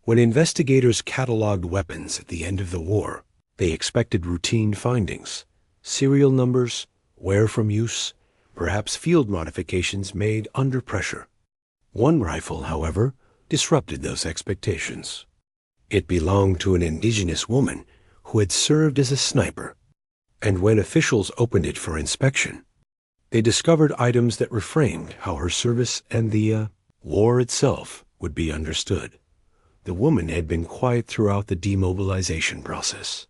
When investigators cataloged weapons at the end of the war, they expected routine findings, serial numbers, wear from use, perhaps field modifications made under pressure. One rifle, however, disrupted those expectations. It belonged to an indigenous woman who had served as a sniper, and when officials opened it for inspection, they discovered items that reframed how her service and the war itself would be understood. The woman had been quiet throughout the demobilization process,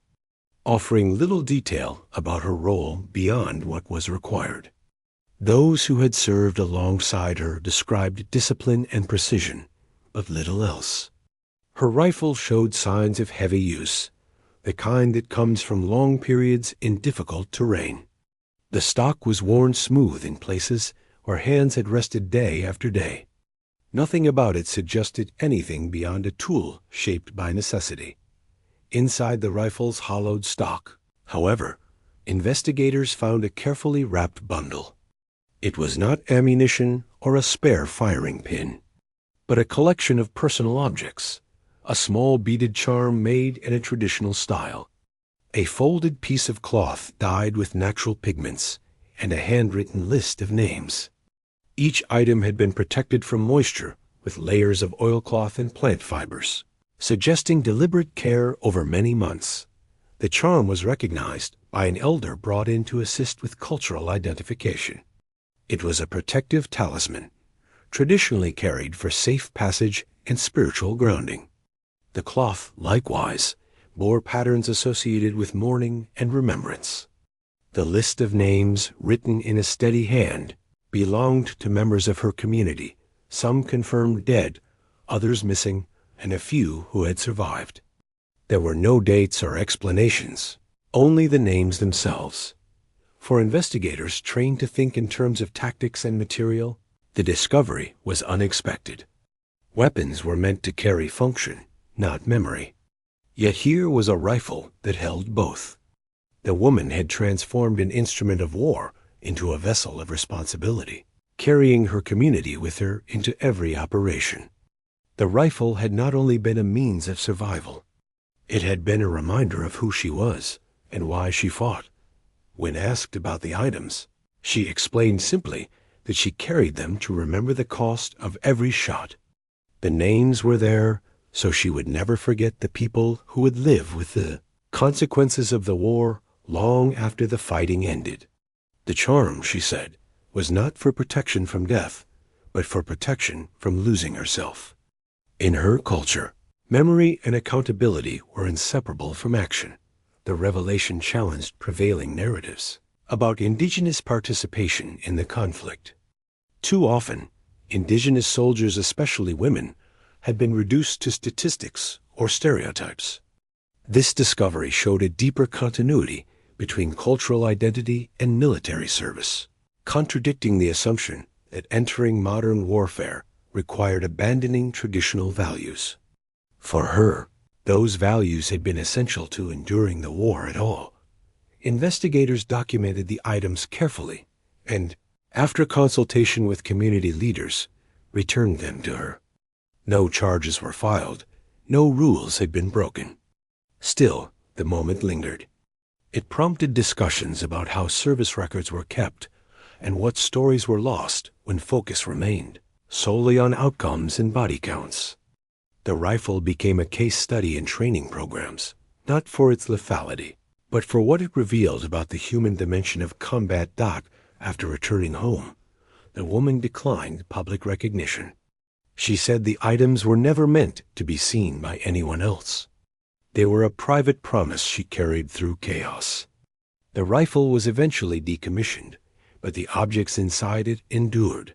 offering little detail about her role beyond what was required. Those who had served alongside her described discipline and precision, but little else. Her rifle showed signs of heavy use, the kind that comes from long periods in difficult terrain. The stock was worn smooth in places where hands had rested day after day. Nothing about it suggested anything beyond a tool shaped by necessity. Inside the rifle's hollowed stock, however, investigators found a carefully wrapped bundle. It was not ammunition or a spare firing pin, but a collection of personal objects, a small beaded charm made in a traditional style, a folded piece of cloth dyed with natural pigments, and a handwritten list of names. Each item had been protected from moisture with layers of oilcloth and plant fibers, suggesting deliberate care over many months. The charm was recognized by an elder brought in to assist with cultural identification. It was a protective talisman, traditionally carried for safe passage and spiritual grounding. The cloth, likewise, bore patterns associated with mourning and remembrance. The list of names, written in a steady hand, belonged to members of her community, some confirmed dead, others missing, and a few who had survived. There were no dates or explanations, only the names themselves. For investigators trained to think in terms of tactics and material, the discovery was unexpected. Weapons were meant to carry function, not memory. Yet here was a rifle that held both. The woman had transformed an instrument of war into a vessel of responsibility, carrying her community with her into every operation. The rifle had not only been a means of survival, it had been a reminder of who she was and why she fought. When asked about the items, she explained simply that she carried them to remember the cost of every shot. The names were there so she would never forget the people who would live with the consequences of the war long after the fighting ended. The charm, she said, was not for protection from death, but for protection from losing herself. In her culture, memory and accountability were inseparable from action. The revelation challenged prevailing narratives about indigenous participation in the conflict. Too often, indigenous soldiers, especially women, had been reduced to statistics or stereotypes. This discovery showed a deeper continuity between cultural identity and military service, contradicting the assumption that entering modern warfare required abandoning traditional values. For her, those values had been essential to enduring the war at all. Investigators documented the items carefully and, after consultation with community leaders, returned them to her. No charges were filed, no rules had been broken. Still, the moment lingered. It prompted discussions about how service records were kept and what stories were lost when focus remained solely on outcomes and body counts. The rifle became a case study in training programs, not for its lethality, but for what it revealed about the human dimension of combat. After returning home, the woman declined public recognition. She said the items were never meant to be seen by anyone else. They were a private promise she carried through chaos. The rifle was eventually decommissioned, but the objects inside it endured,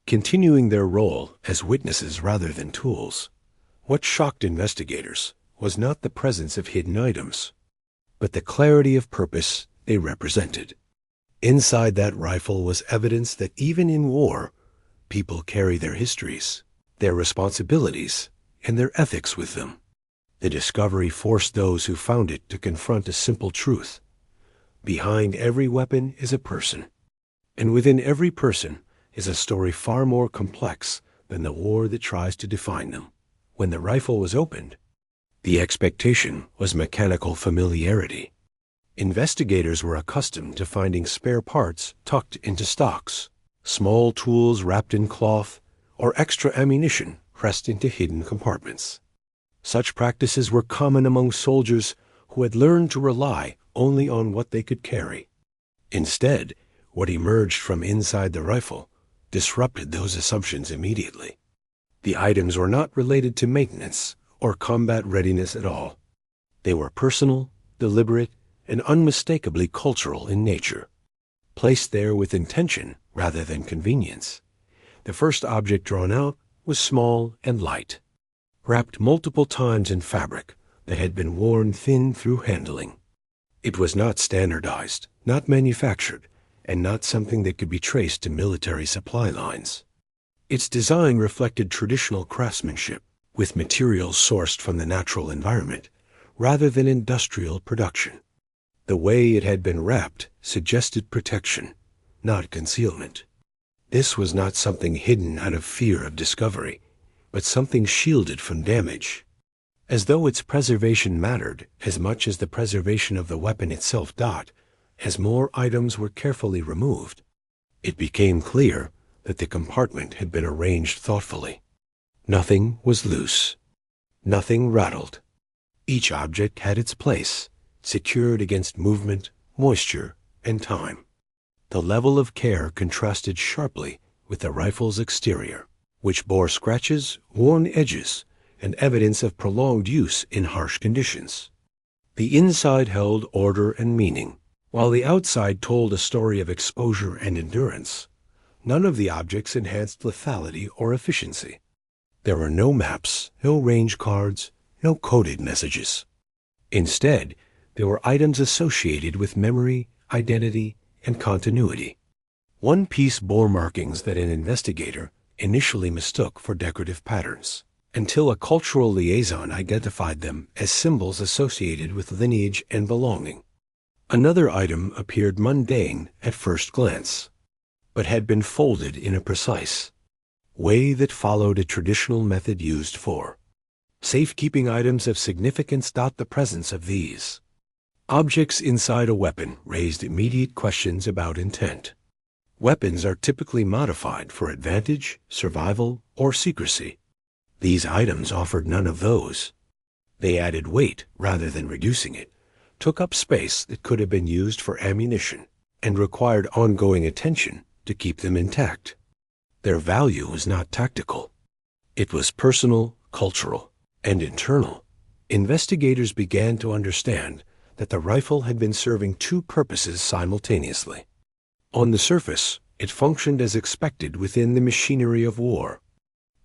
continuing their role as witnesses rather than tools. What shocked investigators was not the presence of hidden items, but the clarity of purpose they represented. Inside that rifle was evidence that even in war, people carry their histories, their responsibilities, and their ethics with them. The discovery forced those who found it to confront a simple truth. Behind every weapon is a person, and within every person is a story far more complex than the war that tries to define them. When the rifle was opened, the expectation was mechanical familiarity. Investigators were accustomed to finding spare parts tucked into stocks, small tools wrapped in cloth, or extra ammunition pressed into hidden compartments. Such practices were common among soldiers who had learned to rely only on what they could carry. Instead, what emerged from inside the rifle disrupted those assumptions immediately. The items were not related to maintenance or combat readiness at all. They were personal, deliberate, and unmistakably cultural in nature, placed there with intention rather than convenience. The first object drawn out was small and light, wrapped multiple times in fabric that had been worn thin through handling. It was not standardized, not manufactured, and not something that could be traced to military supply lines. Its design reflected traditional craftsmanship, with materials sourced from the natural environment, rather than industrial production. The way it had been wrapped suggested protection, not concealment. This was not something hidden out of fear of discovery, but something shielded from damage. As though its preservation mattered as much as the preservation of the weapon itself. As more items were carefully removed, it became clear that the compartment had been arranged thoughtfully. Nothing was loose. Nothing rattled. Each object had its place, secured against movement, moisture, and time. The level of care contrasted sharply with the rifle's exterior, which bore scratches, worn edges, and evidence of prolonged use in harsh conditions. The inside held order and meaning, while the outside told a story of exposure and endurance. None of the objects enhanced lethality or efficiency. There were no maps, no range cards, no coded messages. Instead, there were items associated with memory, identity, and continuity. One piece bore markings that an investigator initially mistook for decorative patterns, until a cultural liaison identified them as symbols associated with lineage and belonging. Another item appeared mundane at first glance, but had been folded in a precise way that followed a traditional method used for safekeeping items of significance. The presence of these objects inside a weapon raised immediate questions about intent. Weapons are typically modified for advantage, survival, or secrecy. These items offered none of those. They added weight rather than reducing it, took up space that could have been used for ammunition, and required ongoing attention to keep them intact. Their value was not tactical. It was personal, cultural, and internal. Investigators began to understand that the rifle had been serving two purposes simultaneously. On the surface, it functioned as expected within the machinery of war.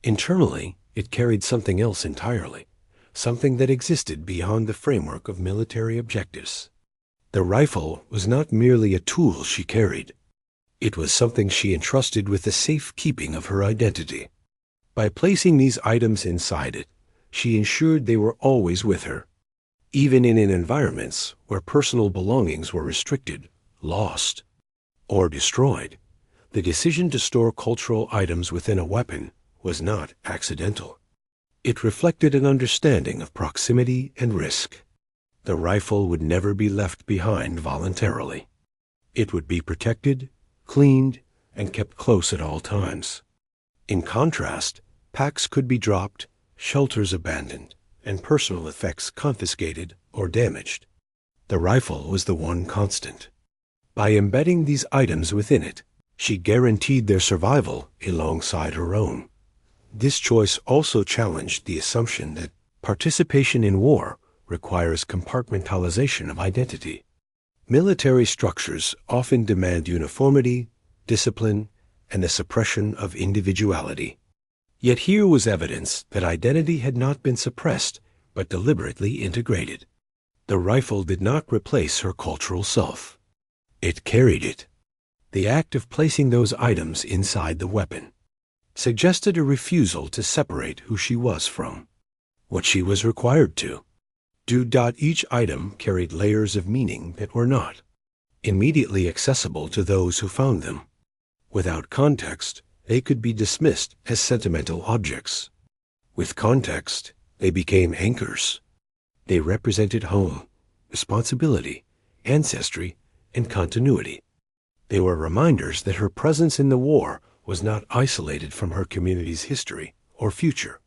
Internally, it carried something else entirely, something that existed beyond the framework of military objectives. The rifle was not merely a tool she carried. It was something she entrusted with the safekeeping of her identity. By placing these items inside it, she ensured they were always with her, even in environments where personal belongings were restricted, lost, or destroyed. The decision to store cultural items within a weapon was not accidental. It reflected an understanding of proximity and risk. The rifle would never be left behind voluntarily. It would be protected, cleaned, and kept close at all times. In contrast, packs could be dropped, shelters abandoned, and personal effects confiscated or damaged. The rifle was the one constant. By embedding these items within it, she guaranteed their survival alongside her own. This choice also challenged the assumption that participation in war requires compartmentalization of identity. Military structures often demand uniformity, discipline, and the suppression of individuality. Yet here was evidence that identity had not been suppressed, but deliberately integrated. The rifle did not replace her cultural self. It carried it. The act of placing those items inside the weapon suggested a refusal to separate who she was from what she was required to do. Each item carried layers of meaning that were not immediately accessible to those who found them. Without context, they could be dismissed as sentimental objects. With context, they became anchors. They represented home, responsibility, ancestry, and continuity. They were reminders that her presence in the war was not isolated from her community's history or future.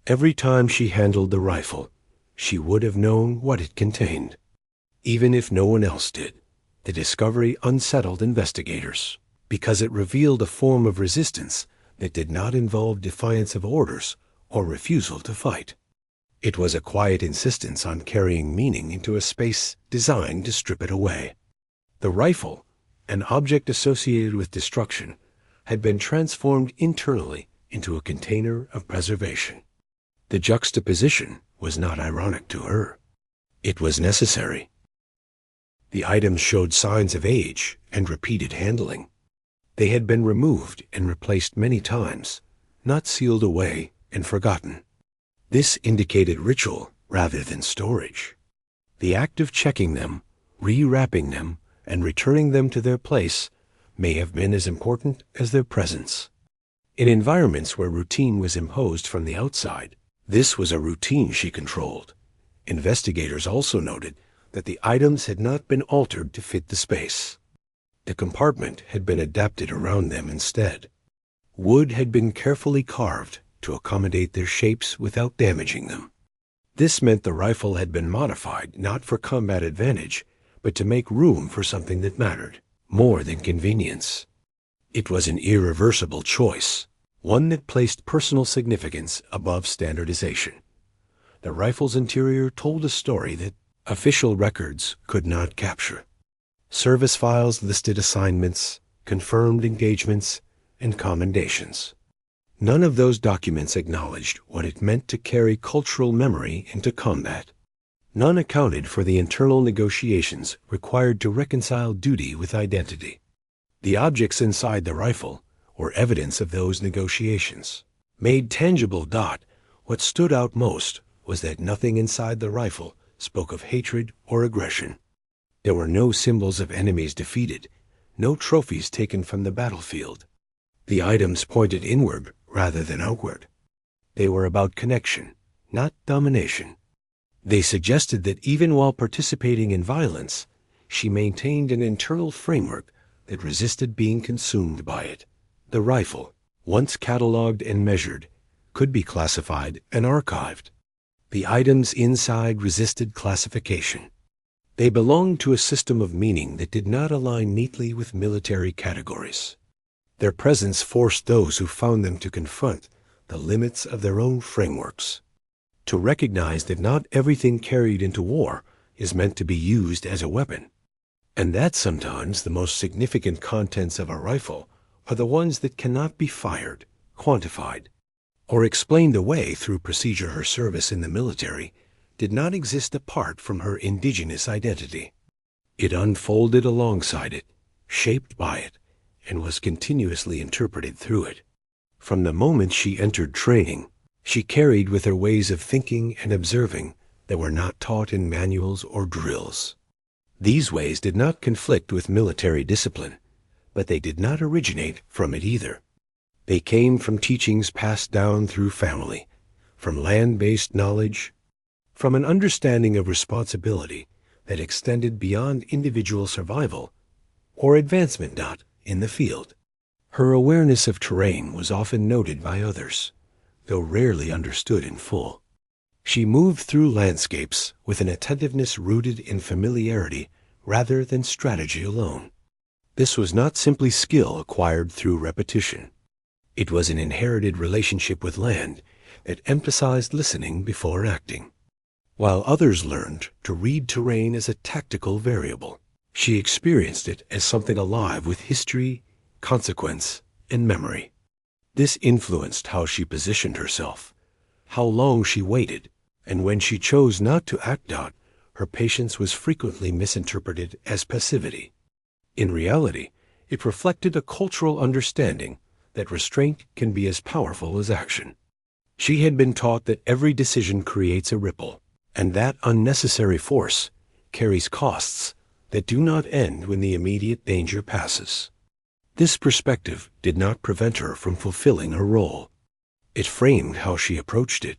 Every time she handled the rifle, she would have known what it contained. Even if no one else did, the discovery unsettled investigators because it revealed a form of resistance that did not involve defiance of orders or refusal to fight. It was a quiet insistence on carrying meaning into a space designed to strip it away. The rifle, an object associated with destruction, had been transformed internally into a container of preservation. The juxtaposition was not ironic to her. It was necessary. The items showed signs of age and repeated handling. They had been removed and replaced many times, not sealed away and forgotten. This indicated ritual rather than storage. The act of checking them, rewrapping them, and returning them to their place may have been as important as their presence. In environments where routine was imposed from the outside, this was a routine she controlled. Investigators also noted that the items had not been altered to fit the space. The compartment had been adapted around them instead. Wood had been carefully carved to accommodate their shapes without damaging them. This meant the rifle had been modified not for combat advantage, but to make room for something that mattered, more than convenience. It was an irreversible choice, one that placed personal significance above standardization. The rifle's interior told a story that official records could not capture. Service files listed assignments, confirmed engagements, and commendations. None of those documents acknowledged what it meant to carry cultural memory into combat. None accounted for the internal negotiations required to reconcile duty with identity. The objects inside the rifle were evidence of those negotiations. Made tangible, what stood out most was that nothing inside the rifle spoke of hatred or aggression. There were no symbols of enemies defeated, no trophies taken from the battlefield. The items pointed inward rather than outward. They were about connection, not domination. They suggested that even while participating in violence, she maintained an internal framework that resisted being consumed by it. The rifle, once catalogued and measured, could be classified and archived. The items inside resisted classification. They belonged to a system of meaning that did not align neatly with military categories. Their presence forced those who found them to confront the limits of their own frameworks, to recognize that not everything carried into war is meant to be used as a weapon, and that sometimes the most significant contents of a rifle are the ones that cannot be fired, quantified, or explained away through procedure. Her service in the military did not exist apart from her indigenous identity. It unfolded alongside it, shaped by it, and was continuously interpreted through it. From the moment she entered training, she carried with her ways of thinking and observing that were not taught in manuals or drills. These ways did not conflict with military discipline, but they did not originate from it either. They came from teachings passed down through family, from land-based knowledge, from an understanding of responsibility that extended beyond individual survival or advancement in the field. Her awareness of terrain was often noted by others, though rarely understood in full. She moved through landscapes with an attentiveness rooted in familiarity rather than strategy alone. This was not simply skill acquired through repetition. It was an inherited relationship with land that emphasized listening before acting. While others learned to read terrain as a tactical variable, she experienced it as something alive with history, consequence, and memory. This influenced how she positioned herself, how long she waited, and when she chose not to act out, her patience was frequently misinterpreted as passivity. In reality, it reflected a cultural understanding that restraint can be as powerful as action. She had been taught that every decision creates a ripple, and that unnecessary force carries costs that do not end when the immediate danger passes. This perspective did not prevent her from fulfilling her role. It framed how she approached it.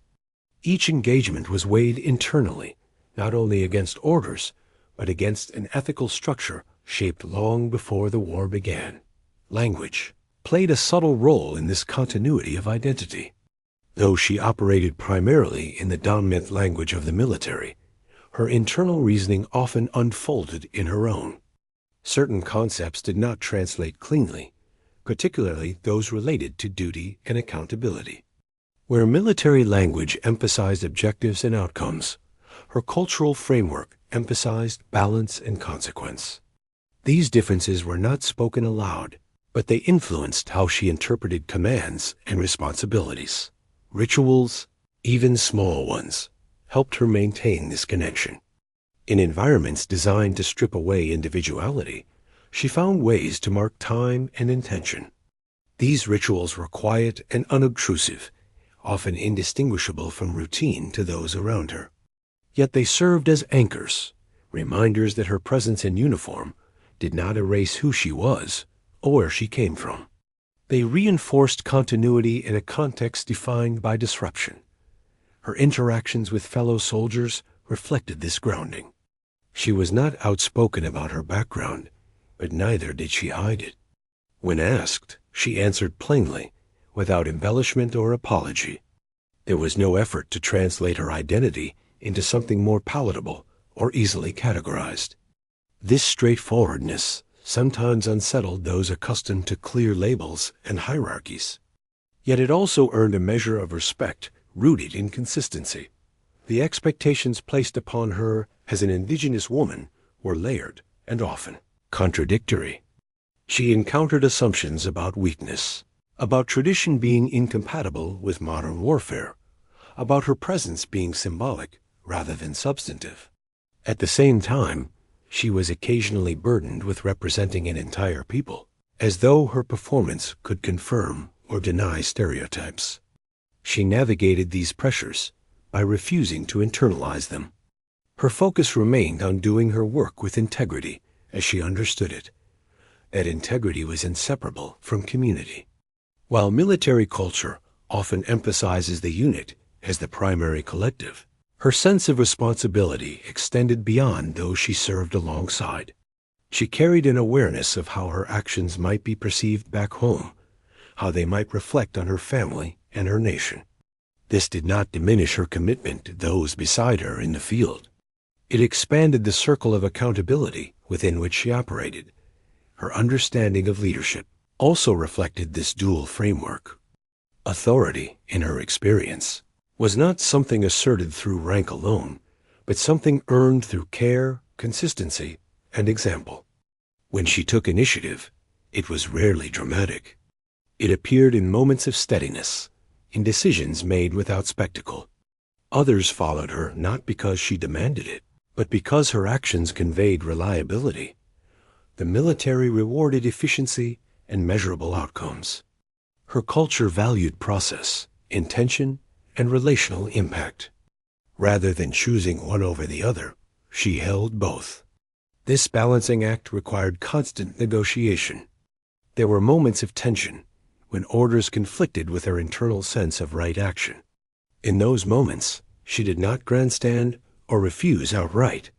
Each engagement was weighed internally, not only against orders, but against an ethical structure shaped long before the war began. Language played a subtle role in this continuity of identity. Though she operated primarily in the dominant language of the military, her internal reasoning often unfolded in her own. Certain concepts did not translate cleanly, particularly those related to duty and accountability. Where military language emphasized objectives and outcomes, her cultural framework emphasized balance and consequence. These differences were not spoken aloud, but they influenced how she interpreted commands and responsibilities. Rituals, even small ones, helped her maintain this connection. In environments designed to strip away individuality, she found ways to mark time and intention. These rituals were quiet and unobtrusive, often indistinguishable from routine to those around her. Yet they served as anchors, reminders that her presence in uniform did not erase who she was or where she came from. They reinforced continuity in a context defined by disruption. Her interactions with fellow soldiers reflected this grounding. She was not outspoken about her background, but neither did she hide it. When asked, she answered plainly, without embellishment or apology. There was no effort to translate her identity into something more palatable or easily categorized. This straightforwardness sometimes unsettled those accustomed to clear labels and hierarchies. Yet it also earned a measure of respect rooted in consistency. The expectations placed upon her as an Indigenous woman were layered and often contradictory. She encountered assumptions about weakness, about tradition being incompatible with modern warfare, about her presence being symbolic rather than substantive. At the same time, she was occasionally burdened with representing an entire people, as though her performance could confirm or deny stereotypes. She navigated these pressures by refusing to internalize them. Her focus remained on doing her work with integrity as she understood it. That integrity was inseparable from community. While military culture often emphasizes the unit as the primary collective, her sense of responsibility extended beyond those she served alongside. She carried an awareness of how her actions might be perceived back home, how they might reflect on her family and her nation. This did not diminish her commitment to those beside her in the field. It expanded the circle of accountability within which she operated. Her understanding of leadership also reflected this dual framework. Authority, in her experience, was not something asserted through rank alone, but something earned through care, consistency, and example. When she took initiative, it was rarely dramatic. It appeared in moments of steadiness, in decisions made without spectacle. Others followed her not because she demanded it, but because her actions conveyed reliability. The military rewarded efficiency and measurable outcomes. Her culture valued process, intention, and relational impact. Rather than choosing one over the other, she held both. This balancing act required constant negotiation. There were moments of tension when orders conflicted with her internal sense of right action. In those moments, she did not grandstand or refuse outright.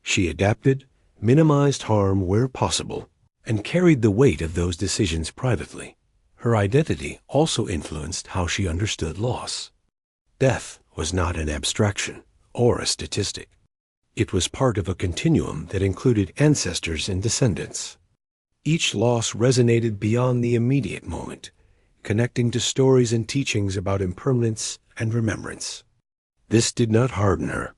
She adapted, minimized harm where possible, and carried the weight of those decisions privately. Her identity also influenced how she understood loss. Death was not an abstraction or a statistic. It was part of a continuum that included ancestors and descendants. Each loss resonated beyond the immediate moment, connecting to stories and teachings about impermanence and remembrance. This did not harden her.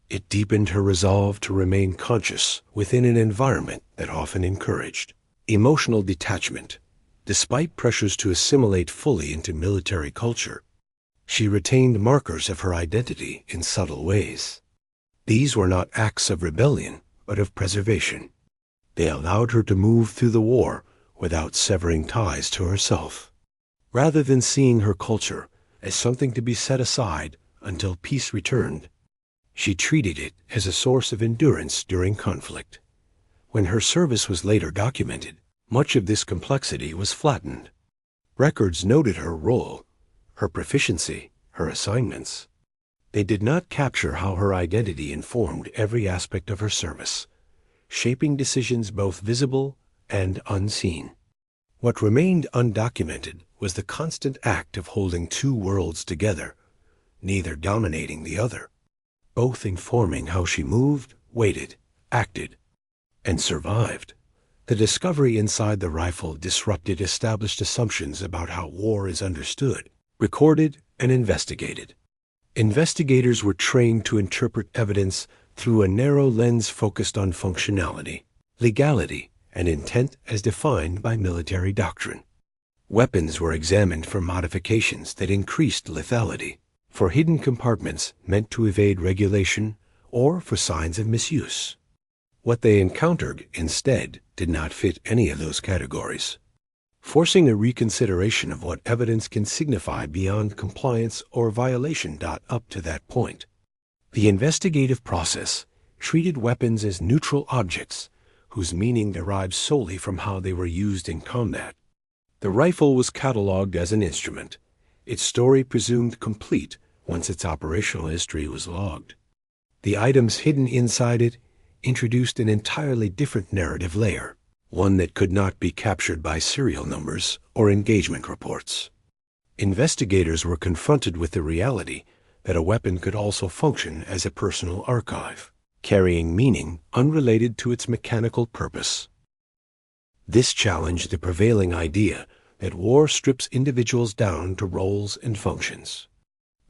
It deepened her resolve to remain conscious within an environment that often encouraged emotional detachment. Despite pressures to assimilate fully into military culture, she retained markers of her identity in subtle ways. These were not acts of rebellion, but of preservation. They allowed her to move through the war without severing ties to herself. Rather than seeing her culture as something to be set aside until peace returned, she treated it as a source of endurance during conflict. When her service was later documented, much of this complexity was flattened. Records noted her role, her proficiency, her assignments. They did not capture how her identity informed every aspect of her service, shaping decisions both visible and unseen. What remained undocumented was the constant act of holding two worlds together, neither dominating the other, both informing how she moved, waited, acted, and survived. The discovery inside the rifle disrupted established assumptions about how war is understood, recorded, and investigated. Investigators were trained to interpret evidence through a narrow lens focused on functionality, legality, and intent as defined by military doctrine. Weapons were examined for modifications that increased lethality, for hidden compartments meant to evade regulation, or for signs of misuse. What they encountered, instead, did not fit any of those categories, forcing a reconsideration of what evidence can signify beyond compliance or violation. Up to that point, the investigative process treated weapons as neutral objects whose meaning derived solely from how they were used in combat. The rifle was catalogued as an instrument, its story presumed complete once its operational history was logged. The items hidden inside it introduced an entirely different narrative layer, one that could not be captured by serial numbers or engagement reports. Investigators were confronted with the reality that a weapon could also function as a personal archive, carrying meaning unrelated to its mechanical purpose. This challenged the prevailing idea that war strips individuals down to roles and functions.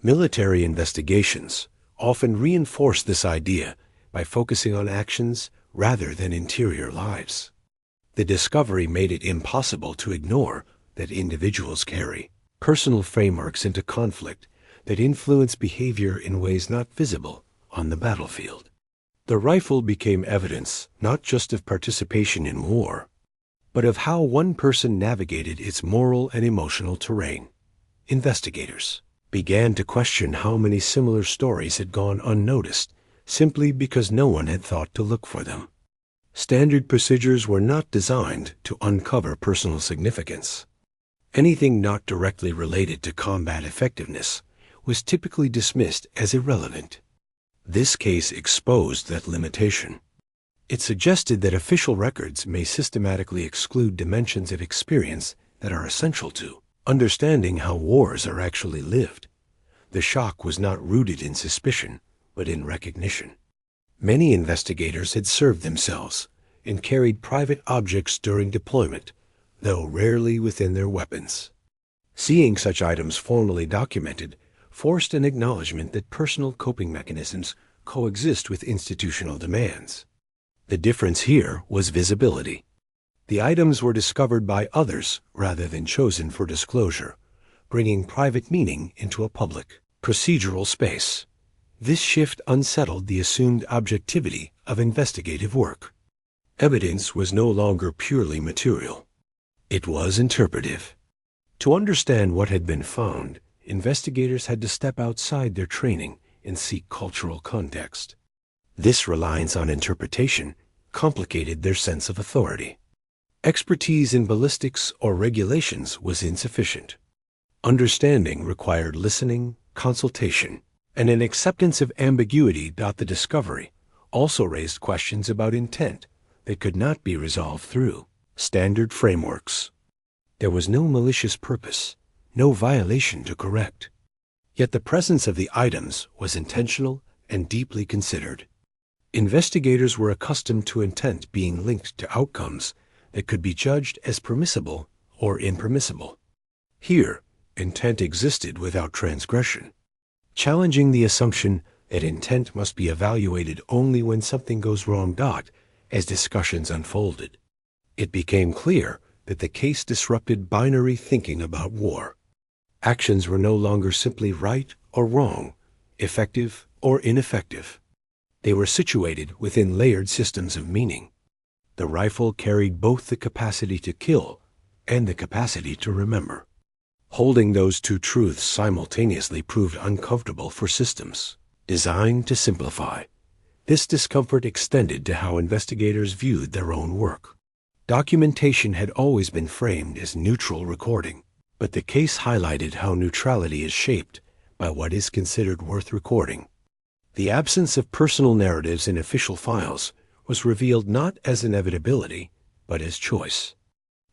Military investigations often reinforce this idea by focusing on actions rather than interior lives. The discovery made it impossible to ignore that individuals carry personal frameworks into conflict that influence behavior in ways not visible on the battlefield. The rifle became evidence not just of participation in war, but of how one person navigated its moral and emotional terrain. Investigators began to question how many similar stories had gone unnoticed simply because no one had thought to look for them. Standard procedures were not designed to uncover personal significance. Anything not directly related to combat effectiveness was typically dismissed as irrelevant. This case exposed that limitation. It suggested that official records may systematically exclude dimensions of experience that are essential to understanding how wars are actually lived. The shock was not rooted in suspicion, but in recognition. Many investigators had served themselves and carried private objects during deployment, though rarely within their weapons. Seeing such items formally documented forced an acknowledgement that personal coping mechanisms coexist with institutional demands. The difference here was visibility. The items were discovered by others rather than chosen for disclosure, bringing private meaning into a public, procedural space. This shift unsettled the assumed objectivity of investigative work. Evidence was no longer purely material. It was interpretive. To understand what had been found, investigators had to step outside their training and seek cultural context. This reliance on interpretation complicated their sense of authority. Expertise in ballistics or regulations was insufficient. Understanding required listening, consultation, and an acceptance of ambiguity. The discovery also raised questions about intent that could not be resolved through standard frameworks. There was no malicious purpose, no violation to correct. Yet the presence of the items was intentional and deeply considered. Investigators were accustomed to intent being linked to outcomes that could be judged as permissible or impermissible. Here, intent existed without transgression, challenging the assumption that intent must be evaluated only when something goes wrong. As discussions unfolded, it became clear that the case disrupted binary thinking about war. Actions were no longer simply right or wrong, effective or ineffective. They were situated within layered systems of meaning. The rifle carried both the capacity to kill and the capacity to remember. Holding those two truths simultaneously proved uncomfortable for systems designed to simplify. This discomfort extended to how investigators viewed their own work. Documentation had always been framed as neutral recording. But the case highlighted how neutrality is shaped by what is considered worth recording. The absence of personal narratives in official files was revealed not as inevitability, but as choice.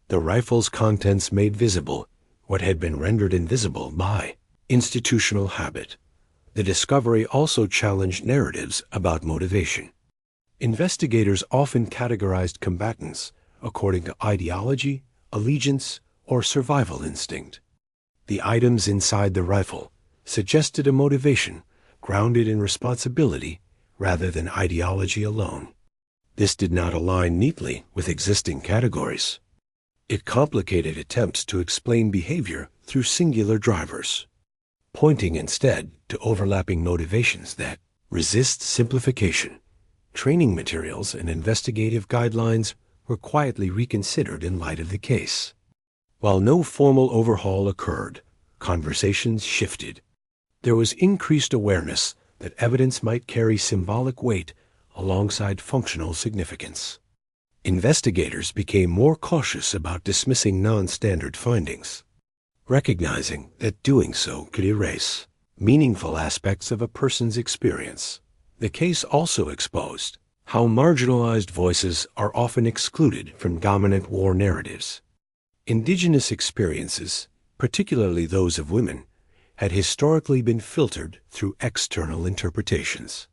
The rifle's contents made visible what had been rendered invisible by institutional habit. The discovery also challenged narratives about motivation. Investigators often categorized combatants according to ideology, allegiance, or survival instinct. The items inside the rifle suggested a motivation grounded in responsibility rather than ideology alone. This did not align neatly with existing categories. It complicated attempts to explain behavior through singular drivers, pointing instead to overlapping motivations that resist simplification. Training materials and investigative guidelines were quietly reconsidered in light of the case. While no formal overhaul occurred, conversations shifted. There was increased awareness that evidence might carry symbolic weight alongside functional significance. Investigators became more cautious about dismissing non-standard findings, recognizing that doing so could erase meaningful aspects of a person's experience. The case also exposed how marginalized voices are often excluded from dominant war narratives. Indigenous experiences, particularly those of women, had historically been filtered through external interpretations.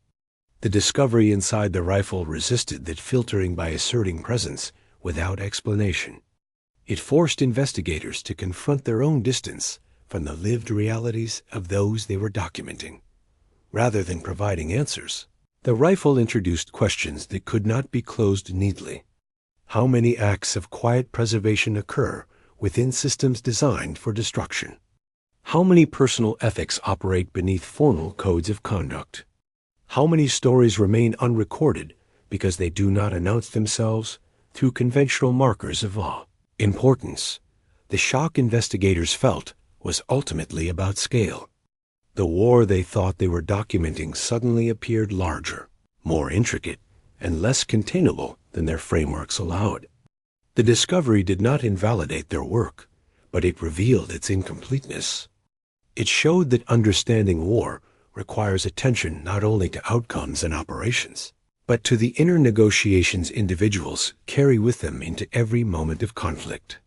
The discovery inside the rifle resisted that filtering by asserting presence without explanation. It forced investigators to confront their own distance from the lived realities of those they were documenting. Rather than providing answers, the rifle introduced questions that could not be closed neatly. How many acts of quiet preservation occur within systems designed for destruction? How many personal ethics operate beneath formal codes of conduct? How many stories remain unrecorded because they do not announce themselves through conventional markers of importance? The shock investigators felt was ultimately about scale. The war they thought they were documenting suddenly appeared larger, more intricate, and less containable than their frameworks allowed. The discovery did not invalidate their work, but it revealed its incompleteness. It showed that understanding war requires attention not only to outcomes and operations, but to the inner negotiations individuals carry with them into every moment of conflict.